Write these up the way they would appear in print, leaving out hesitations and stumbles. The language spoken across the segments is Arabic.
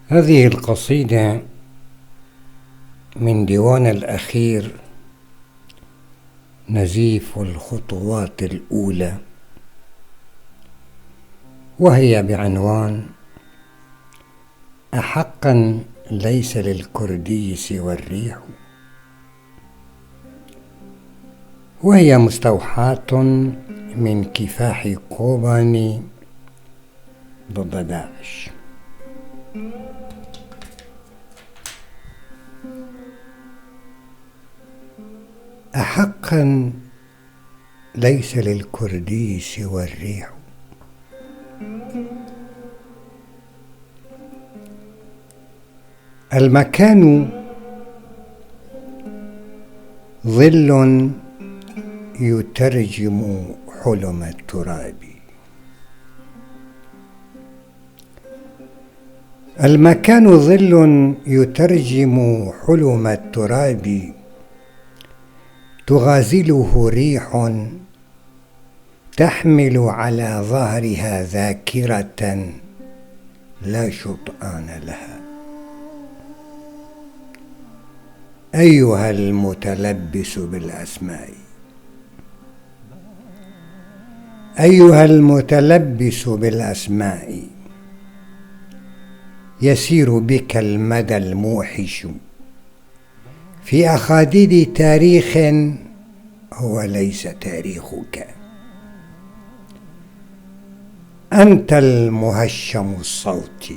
هذه القصيدة من ديوان الأخير نزيف الخطوات الأولى، وهي بعنوان أحقا ليس للكردي سوى الريح، وهي مستوحاة من كفاح كوباني ضد داعش. أحقا ليس للكردي سوى الريح، المكان ظل يترجم حلم التراب، المكان ظل يترجم حلم التراب، تغازله ريح تحمل على ظهرها ذاكرة لا شطآن لها. أيها المتلبس بالأسماء، أيها المتلبس بالأسماء، يسير بك المدى الموحش في أخاديد تاريخ هو ليس تاريخك. أنت المهشم الصوت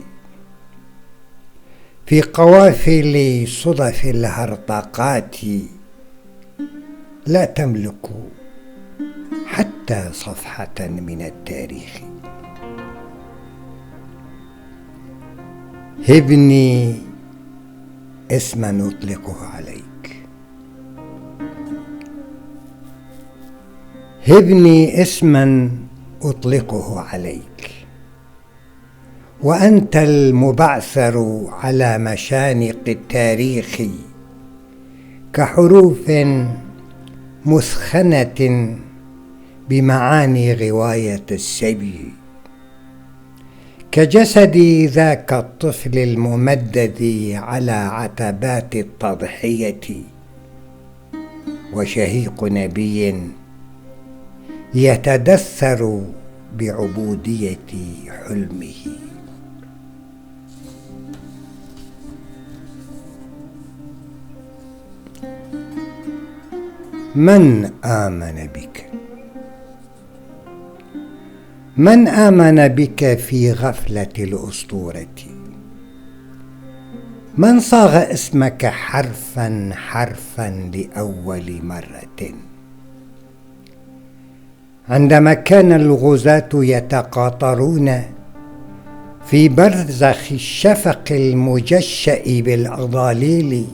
في قوافل صدف الهرطقات، لا تملك حتى صفحة من التاريخ. هبني اسما نطلقه عليك، هبني اسما أطلقه عليك، وأنت المبعثر على مشانق التاريخ كحروف مثخنة بمعاني غواية السبي، كجسد ذاك الطفل الممدد على عتبات التضحية، وشهيق نبي يتدثر بعبودية حلمه. من آمن بك؟ من آمن بك في غفلة الأسطورة؟ من صاغ اسمك حرفا حرفا لأول مرة؟ عندما كان الغزاة يتقاطرون في برزخ الشفق المجشأ بالأضاليل،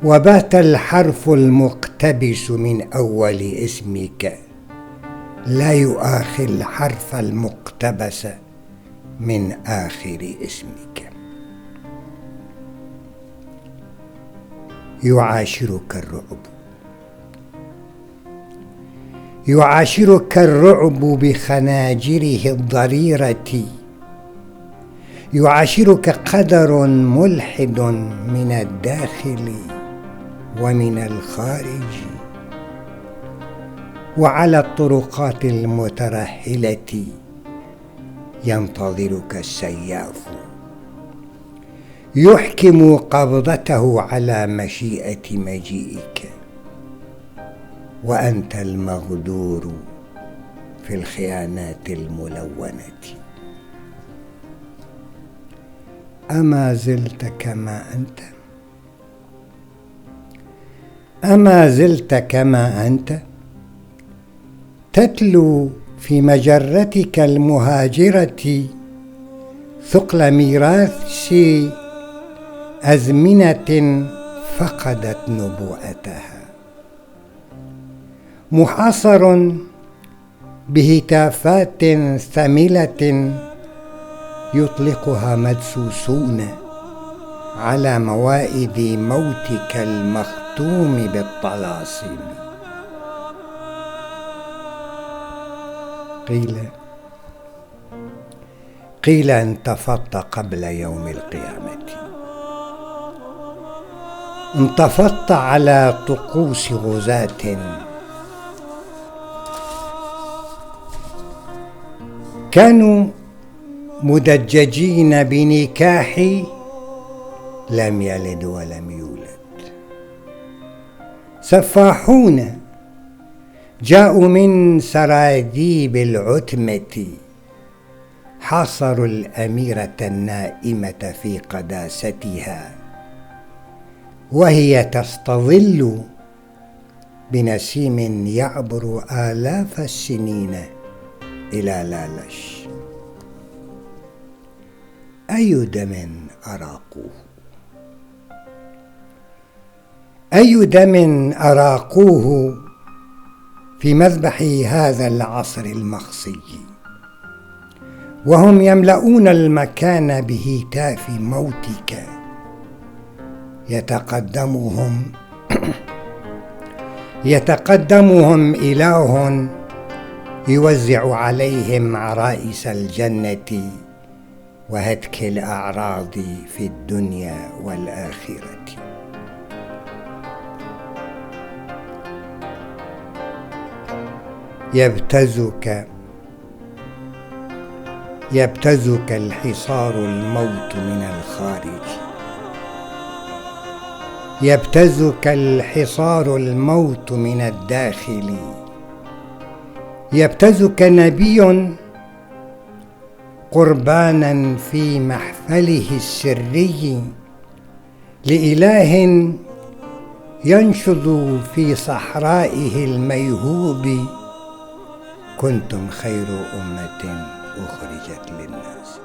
وبات الحرف المقتبس من أول اسمك لا يؤاخي الحرف المقتبس من آخر اسمك. يعاشرك الرعب، يعاشرك الرعب بخناجره الضريرة، يعاشرك قدر ملحد من الداخل ومن الخارج، وعلى الطرقات المترهلة ينتظرك السياف يحكم قبضته على مشيئة مجيئك، وأنت المغدور في الخيانات الملونة. أما زلت كما أنت؟ أما زلت كما أنت تتلو في مجرتك المهاجرة ثقل ميراث أزمنة فقدت نبوءتها، محاصر بهتافات ثملة يطلقها مدسوسون على موائد موتك المختوم بالطلاسم. قيل انتفضت قبل يوم القيامة. انتفضت على طقوس غزاة كانوا مدججين بنكاح لم يلد ولم يولد، سفاحون جاءوا من سراديب العتمة، حاصروا الأميرة النائمة في قداستها وهي تستظل بنسيم يعبر آلاف السنين إلى لالش. أي دم أراقوه، أي دم أراقوه في مذبح هذا العصر المخصي، وهم يملؤون المكان بهتاف موتك. يتقدمهم إله يوزع عليهم عرائس الجنة وهتك الأعراض في الدنيا والآخرة. يبتزك الحصار الموت من الخارج، يبتزك الحصار الموت من الداخل، يبتزك نبي قربانا في محفله السري لإله ينشد في صحرائه الميهوب: كنتم خير أمة أخرجت للناس.